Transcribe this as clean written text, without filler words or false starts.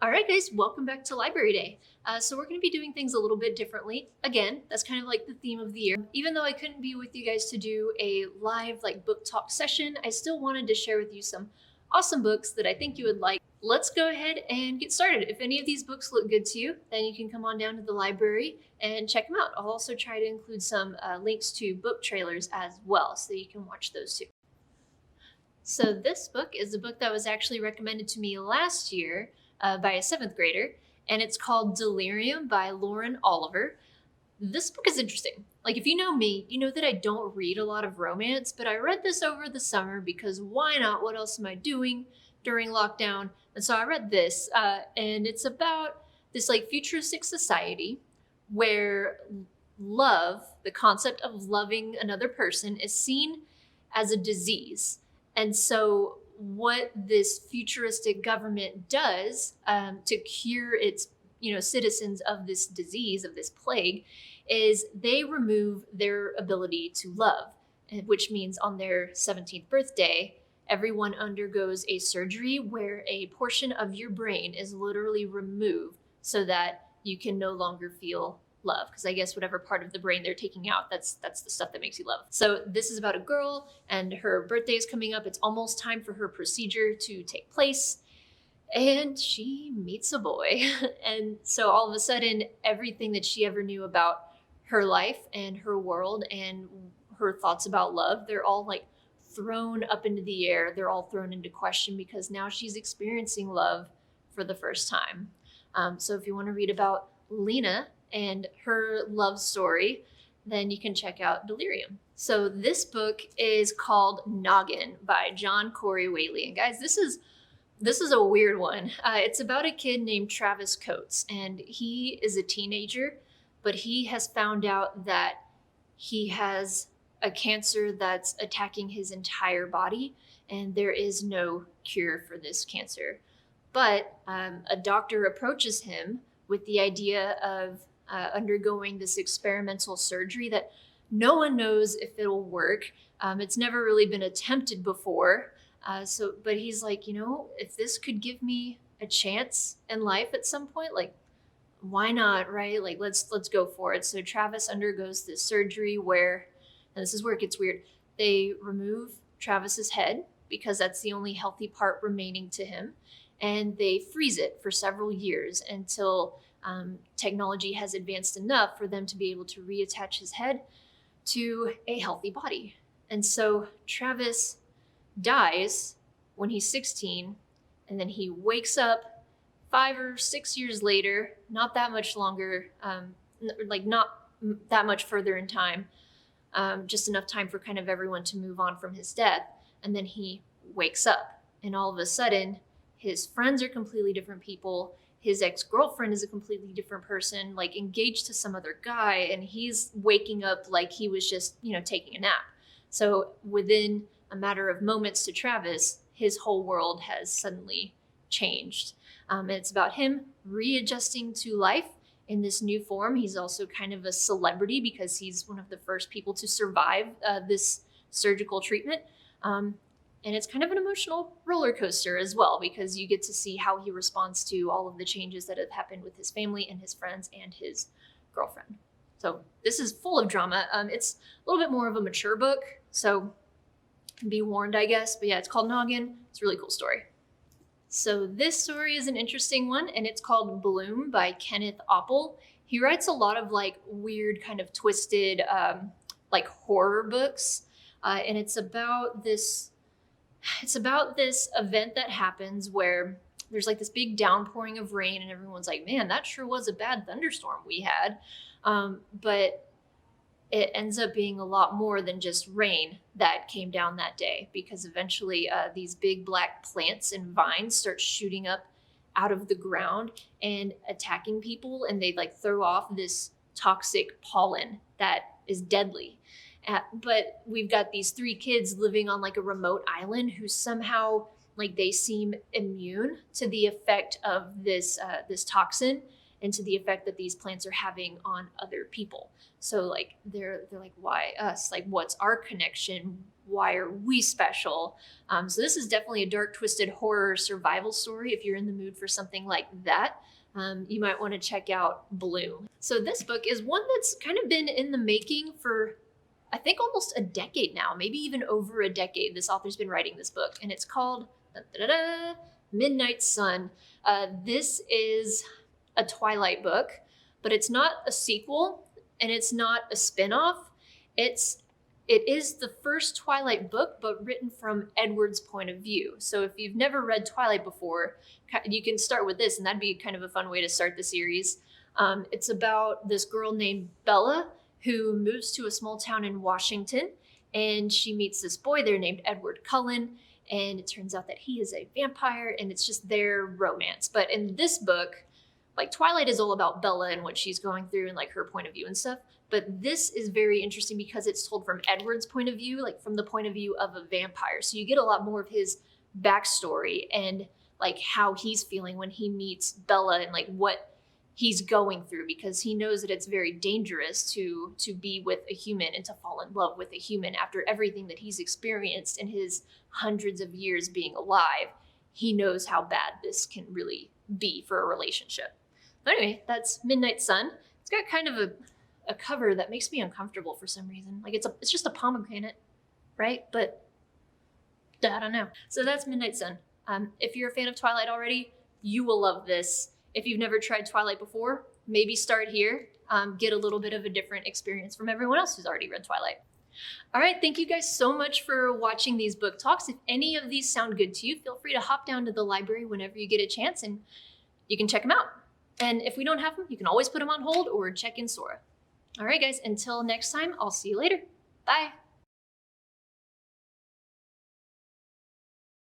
All right, guys, welcome back to Library Day. So we're going to be doing things a little bit differently. Again, that's kind of like the theme of the year. Even though I couldn't be with you guys to do a live book talk session, I still wanted to share with you some awesome books that I think you would like. Let's go ahead and get started. If any of these books look good to you, then you can come on down to the library and check them out. I'll also try to include some links to book trailers as well, so you can watch those too. So this book is a book that was actually recommended to me last year by a seventh grader, and it's called Delirium by Lauren Oliver. This book is interesting. If you know me, you know that I don't read a lot of romance, but I read this over the summer because why not? What else am I doing during lockdown? And so I read this, and it's about this futuristic society where love, the concept of loving another person, is seen as a disease. And so what this futuristic government does to cure its citizens of this disease, of this plague, is they remove their ability to love, which means on their 17th birthday, everyone undergoes a surgery where a portion of your brain is literally removed so that you can no longer feel love, because I guess whatever part of the brain they're taking out, that's the stuff that makes you love. So this is about a girl, and her birthday is coming up. It's almost time for her procedure to take place, and she meets a boy. And so all of a sudden, everything that she ever knew about her life and her world and her thoughts about love, they're all thrown up into the air. They're all thrown into question because now she's experiencing love for the first time. So if you want to read about Lena and her love story, then you can check out Delirium. So this book is called Noggin by John Corey Whaley. And guys, this is a weird one. It's about a kid named Travis Coates, and he is a teenager, but he has found out that he has a cancer that's attacking his entire body, and there is no cure for this cancer. But a doctor approaches him with the idea of undergoing this experimental surgery that no one knows if it'll work. It's never really been attempted before. But he's like, if this could give me a chance in life at some point, why not, right? Let's go for it. So Travis undergoes this surgery where, and this is where it gets weird, they remove Travis's head because that's the only healthy part remaining to him, and they freeze it for several years until technology has advanced enough for them to be able to reattach his head to a healthy body. And so Travis dies when he's 16, and then he wakes up 5 or 6 years later, not that much longer, not that much further in time, just enough time for kind of everyone to move on from his death. And then he wakes up, and all of a sudden, his friends are completely different people. His ex-girlfriend is a completely different person, engaged to some other guy, and he's waking up like he was just, taking a nap. So within a matter of moments to Travis, his whole world has suddenly changed. And it's about him readjusting to life in this new form. He's also kind of a celebrity because he's one of the first people to survive this surgical treatment. And it's kind of an emotional roller coaster as well, because you get to see how he responds to all of the changes that have happened with his family and his friends and his girlfriend. So this is full of drama. It's a little bit more of a mature book, so be warned, I guess. But yeah, it's called Noggin. It's a really cool story. So this story is an interesting one, and it's called Bloom by Kenneth Oppel. He writes a lot of weird kind of twisted horror books, and it's about this event that happens where there's this big downpouring of rain, and everyone's like, man, that sure was a bad thunderstorm we had. But it ends up being a lot more than just rain that came down that day, because eventually these big black plants and vines start shooting up out of the ground and attacking people, and they throw off this toxic pollen that is deadly. But we've got these 3 kids living on a remote island who somehow they seem immune to the effect of this toxin and to the effect that these plants are having on other people. So they're like, why us? What's our connection? why are we special? So this is definitely a dark, twisted horror survival story. If you're in the mood for something like that, you might want to check out Bloom. So this book is one that's kind of been in the making for, I think, almost a decade now, maybe even over a decade. This author's been writing this book, and it's called Midnight Sun. This is a Twilight book, but it's not a sequel and it's not a spin-off. It is the first Twilight book, but written from Edward's point of view. So if you've never read Twilight before, you can start with this, and that'd be kind of a fun way to start the series. It's about this girl named Bella who moves to a small town in Washington, and she meets this boy there named Edward Cullen, and it turns out that he is a vampire, and it's just their romance. But in this book, like, Twilight is all about Bella and what she's going through and like her point of view and stuff. But this is very interesting because it's told from Edward's point of view, like from the point of view of a vampire. So you get a lot more of his backstory and like how he's feeling when he meets Bella and like what he's going through, because he knows that it's very dangerous to be with a human and to fall in love with a human after everything that he's experienced in his hundreds of years being alive. He knows how bad this can really be for a relationship. But anyway, that's Midnight Sun. It's got kind of a cover that makes me uncomfortable for some reason. Like it's just a pomegranate, right? But I don't know. So that's Midnight Sun. If you're a fan of Twilight already, you will love this. If you've never tried Twilight before, maybe start here. Get a little bit of a different experience from everyone else who's already read Twilight. All right, thank you guys so much for watching these book talks. If any of these sound good to you, feel free to hop down to the library whenever you get a chance and you can check them out. And if we don't have them, you can always put them on hold or check in Sora. All right, guys, until next time, I'll see you later. Bye.